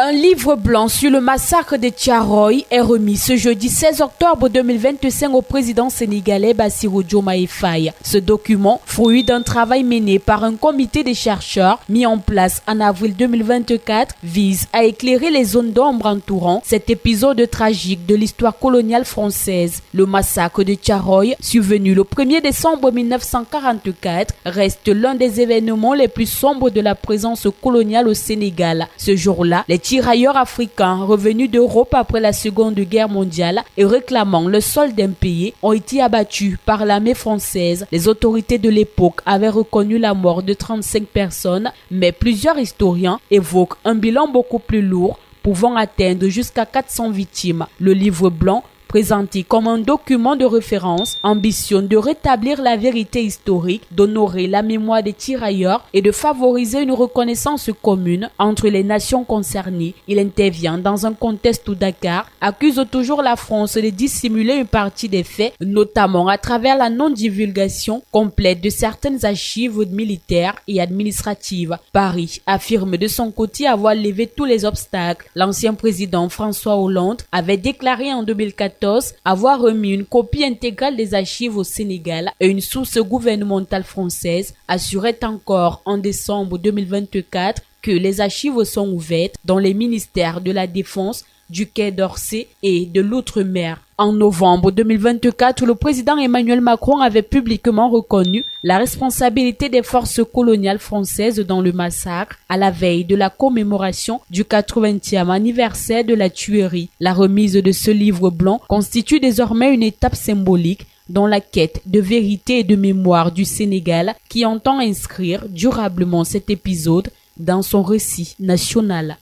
Un livre blanc sur le massacre de Thiaroye est remis ce jeudi 16 octobre 2025 au président sénégalais Bassirou Diomaye Faye. Ce document, fruit d'un travail mené par un comité de chercheurs mis en place en avril 2024, vise à éclairer les zones d'ombre entourant cet épisode tragique de l'histoire coloniale française. Le massacre de Thiaroye, survenu le 1er décembre 1944, reste l'un des événements les plus sombres de la présence coloniale au Sénégal. Ce jour-là, les tirailleurs africains revenus d'Europe après la Seconde Guerre mondiale et réclamant le solde impayé ont été abattus par l'armée française. Les autorités de l'époque avaient reconnu la mort de 35 personnes, mais plusieurs historiens évoquent un bilan beaucoup plus lourd, pouvant atteindre jusqu'à 400 victimes. Le livre blanc, présenté comme un document de référence, ambitionne de rétablir la vérité historique, d'honorer la mémoire des tirailleurs et de favoriser une reconnaissance commune entre les nations concernées. Il intervient dans un contexte où Dakar accuse toujours la France de dissimuler une partie des faits, notamment à travers la non-divulgation complète de certaines archives militaires et administratives. Paris affirme de son côté avoir levé tous les obstacles. L'ancien président François Hollande avait déclaré en 2014 avoir remis une copie intégrale des archives au Sénégal et une source gouvernementale française assurait encore en décembre 2024 que les archives sont ouvertes dans les ministères de la Défense, du Quai d'Orsay et de l'Outre-mer. En novembre 2024, le président Emmanuel Macron avait publiquement reconnu la responsabilité des forces coloniales françaises dans le massacre à la veille de la commémoration du 80e anniversaire de la tuerie. La remise de ce livre blanc constitue désormais une étape symbolique dans la quête de vérité et de mémoire du Sénégal qui entend inscrire durablement cet épisode dans son récit national.